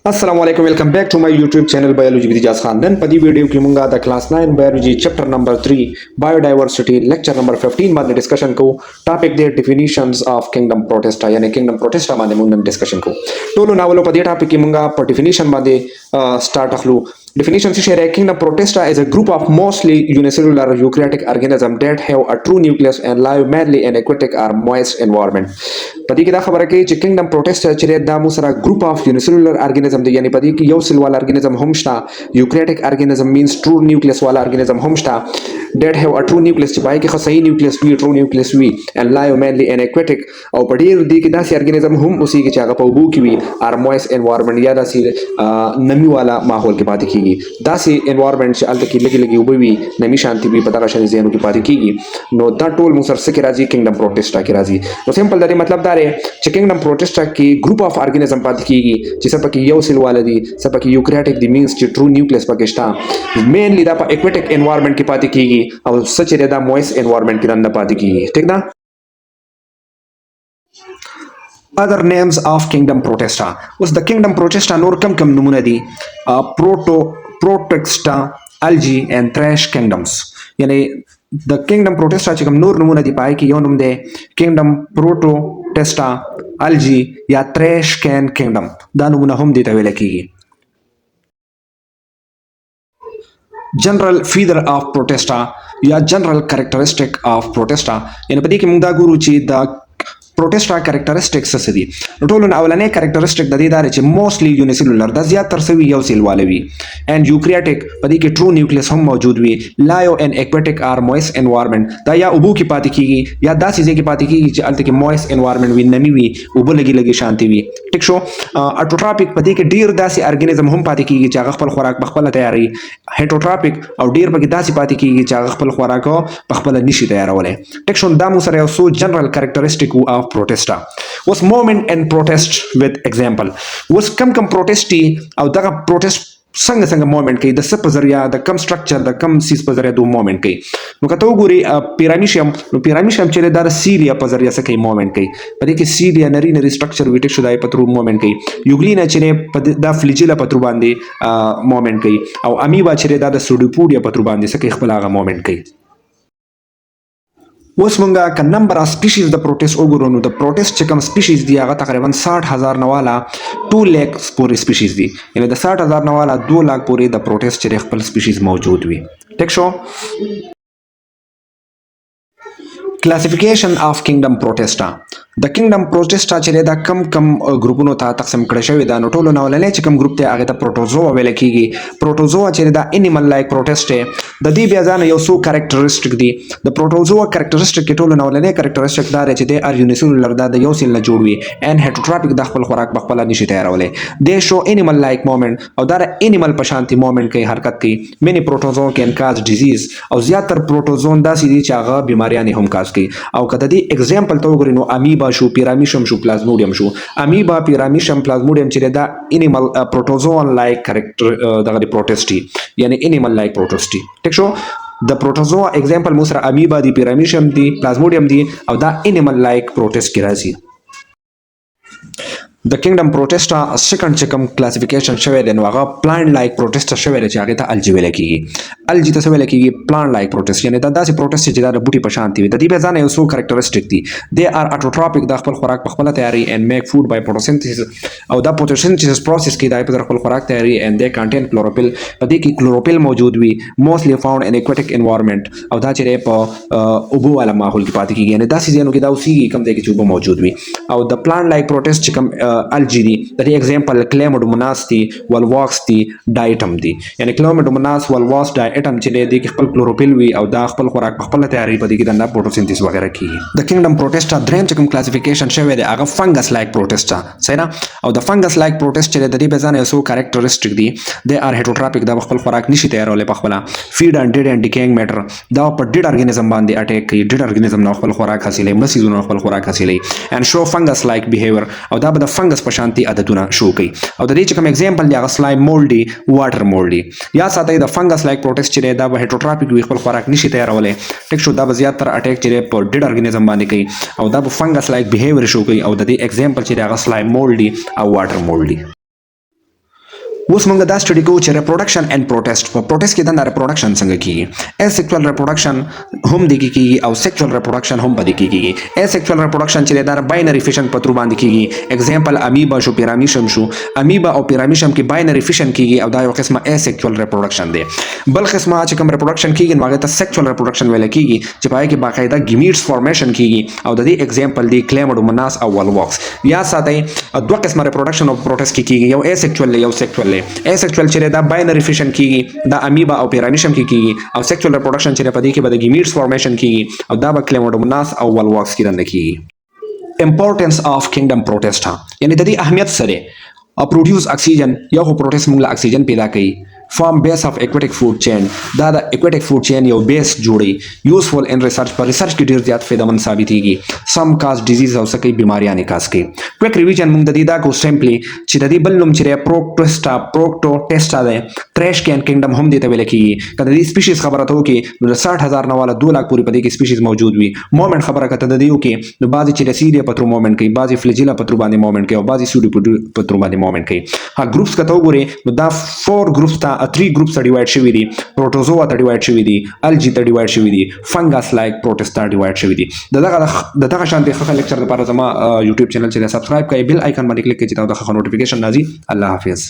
Assalamu alaikum, welcome back to my YouTube channel Biology with Ijaz Khan. Then padi video ki munga the class 9 biology chapter number 3 biodiversity lecture number 15 बाद discussion को topic the definitions of kingdom protista यानी kingdom protista बाद मुंडन discussion को टोलो नावलो पदी topic की munga पर definition बाद start अखलू definition से share kingdom protista is a group of mostly unicellular eukaryotic organisms that have a true nucleus and live mainly in aquatic or moist environment पदी की दा खबर है कि kingdom protista चले दा मुसरा group of unicellular organism यानी पदी की यो सेल वाला organism हमस्टा eukaryotic organism means true nucleus वाला organism हमस्टा that have a true nucleus by के सही nucleus भी true nucleus भी and live mainly in aquatic और पड़ी दी की दा सी organism हम उसी के चागा पौबू की भी और moist environment या दा सी नमी वाला माहौल के बात की दा सी environment से अलग की लगी उबे भी नमी शांति भी पता का शनि जेनु की बात की नो दा टोल मुसर से के राजी kingdom protista के राजी तो सिंपल दारी मतलब दारे kingdom protista की group of organism बात की जिसे पकी यो सेल वाला दी सब पकी eukaryotic दी means की true nucleus पकिस्ता mainly दा aquatic environment की बात की और सच रे दा moist environment की अंदर बात की ठीक ना other names of kingdom protista was the kingdom protista नोर कम नमूने दी Protista algae and trash kingdoms यानी the kingdom protista चिकम नूर नमूने दी पाए कि यो नमूने kingdom protista algae या trash can kingdom दा नमूना हम देता हुए लकीगी general feature of protista या general characteristic of protista यानी पति की मुंदा गुरु ची the protista characteristics सदी टोलो ना अवलने characteristic ददी दारे चे mostly unicellular दा ज़्यादातर सभी यो सेल वाले भी and eukaryotic पति के true nucleus हम मौजूद भी live and aquatic or moist environment दा या उबू की पाती की या दा चीज़ें की पाती की चलते कि moist environment भी नमी भी उबू लगी शांति भी ठीक शो autotrophic पति के deer दा सी organism हम पाती की चागा खपल खुराक बखपल तैयारी heterotropic और deer पकी दा सी पाती की चागा खपल खुराक को बखपल निशी तैयार वाले ठीक शो दा मुसरे उसो general characteristic of protista was movement and protest with example was कम protesti और दगा protest संग movement कई द सब पजरिया द कम structure द कम सीस पजरिया दो movement कई नु कतो गुरी pyramidum चले दार सीलिया पजरिया से कई movement कई पदे कि सीलिया नरी structure विटेक शुदाई पत्रु movement कई युगलीना चले द flagella पत्रु बांधे movement कई और अमीबा चले दा द pseudopodia पत्रु बांधे से कई खपलागा movement कई वस मंगा का number of species the protist ओगुरोनु द प्रोटिस्ट चिकम स्पीशीज दिया गया तकरीबन 60,000 नवाला 2 लाख पूरी स्पीशीज दी यानी द 60,000 नवाला 2 लाख पूरी द प्रोटिस्ट चिरेखपल स्पीशीज मौजूद हुई ठीक show classification of kingdom protista the kingdom protista चले दा कम ग्रुपनो था तकसीम करे शवे दा नोटोलो नावले चिकम ग्रुप ते आगे दा प्रोटोजोआ वेले कीगी प्रोटोजोआ चले दा एनिमल लाइक प्रोटिस्ट है द दी बेजान यो सो कैरेक्टरिस्टिक दी द प्रोटोजोआ कैरेक्टरिस्टिक के टोलो नावले कैरेक्टरिस्टिक दा रे दे आर यूनिसेलुलर दा यो सेल न जोड़वी एंड हेटेरोट्रॉपिक दा खपल खुराक बखपला निशी तैयार वाले दे शो एनिमल लाइक मोमेंट और दा एनिमल पशांति मोमेंट के हरकत की many protozoa can cause disease और ज्यादातर प्रोटोजोन दा सीधी चागा बीमारियां ने हम काज की और कदा दी एग्जांपल तो गुरिनो amoeba show pyramidum show plasmodium show amoeba pyramidum plasmodium चले दा animal protozoan like character दा protesti यानी animal like protesti ठीक शो the protozoa example मुसरा amoeba दी pyramidum दी plasmodium दी और दा animal like protest की राजी The kingdom protista second चिकम classification शवे देन वागा plant like protista शवे ले चाहे ता algae वेले ता शवे की plant like protist यानी दा से protist जिदा बूटी पशांति वी दी बेजाने उसो characteristic थी they are autotrophic दा खपल खुराक बखपला तैयारी and make food by photosynthesis और दा photosynthesis process की दा पर खपल खुराक तैयारी and they contain chlorophyll पदी की chlorophyll मौजूद भी mostly found in aquatic environment और दा चले प उबू वाला माहौल की बात की यानी दा सीजन की दा उसी कम दे की चुबो मौजूद भी और द plant like protist चिकम algae दी that example Chlamydomonas दी Walvox दी diatom दी यानी Chlamydomonas Walvox diatom चले दी कि खपल क्लोरोफिल भी और दा खपल खुराक खपल तैयारी पदी की दंडा फोटोसिंथेसिस वगैरह की द किंगडम प्रोटिस्टा ड्रेम चिकम क्लासिफिकेशन शवे दे आगा फंगस लाइक प्रोटिस्टा सही ना और द फंगस लाइक प्रोटिस्ट चले दी बेजाने सो कैरेक्टरिस्टिक दी दे आर हेटेरोट्रॉपिक दा खपल खुराक निशी तैयार वाले पखला feed on dead and decaying matter दा पर डेड ऑर्गेनिज्म बांधे अटैक की डेड ऑर्गेनिज्म ना खपल खुराक हासिल मसीज ना खपल खुराक हासिल and show fungus like behaviour और दा बद फंगस पशांति आदतुना शो कई और द रिच कम एग्जांपल दिया स्लाइम मोल्डी वाटर मोल्डी या साथ द फंगस लाइक प्रोटिस्ट चले दा हेटेरोट्रॉपिक वी खपल खुराक निशी तैयार वाले टेक शो दा ज्यादातर अटैक चले पर डेड ऑर्गेनिज्म बांधे कई और दा फंगस लाइक बिहेवियर शो कई और द एग्जांपल चले स्लाइम मोल्डी और वाटर मोल्डी اوس موږ دا سټډي کوو چې ریپروډکشن اینڈ پروټیست په پروټیست کې دا ریپروډکشن څنګه کیږي اسیکچوال ریپروډکشن هم د کیږي او سیکچوال ریپروډکشن هم پدې کیږي اسیکچوال ریپروډکشن چې دا باینری فیشن په تر باندې کیږي اگزامپل امیبا شو پیرامیشم شو امیبا او پیرامیشم کې باینری فیشن کیږي او دا یو قسمه اسیکچوال ریپروډکشن دی بل قسمه چې کوم ریپروډکشن کیږي نو هغه ته سیکچوال ریپروډکشن ویل کیږي چې پای کې باقاعده گیمیټس فارمیشن کیږي او د دې اگزامپل دی کلیماډوموناس او ولواکس یا ساتي دوه قسمه ریپروډکشن او پروټیست کیږي یو اسیکچوال یو سیکچوال اسیکچوال چې دا باینری فیشن کیږي دا امیبا او پیرامیشم کې کیږي او سیکچوال ریپروډکشن چې په دې کې به د گیمیټس فارمیشن کیږي او دا به کلیماډوموناس او ولواکس کې رنده کیږي امپورټنس اف کینګډم پروټیستا یعنی د دې اهمیت سره پروډوس اکسیجن یو پروټیست موږ له اکسیجن پیدا کوي form base of aquatic food chain دا د aquatic food chain یو بیس جوړي useful in research پر ریسرچ کې ډیر زیات فایدمن ثابتېږي some cause disease او سکه بیماریاں کاس کوي کویک ریویژن موږ د دې دا کو سمپلی چې د دې بل نوم چې پروټوسټا ده ټریش کین کینګډم هم دې ته ویل کیږي کله دې سپیشیز خبره ته وکي نو 60000 نه والا 2 لک پورې پدې کې سپیشیز موجود وي مومنت خبره کته د دې وکي نو بعضی چې رسیدي پترو مومنت کوي بعضی فلجیلا پترو باندې مومنت کوي او بعضی سودو پترو باندې مومنت کوي ها ګروپس کته وګوري نو دا 4 ګروپس ته 3 ګروپس ډیوایډ شوی دي پروټوزوا ته ډیوایډ شوی دي الجی ته ډیوایډ شوی دي فنګس لایک پروټیستا ډیوایډ شوی دي دغه شانتي خلک لیکچر لپاره زما یوټیوب چینل چې سبسکرایب کړئ بیل آیکن باندې کلیک کړئ چې تاسو ته نوټیفیکیشن راځي الله حافظ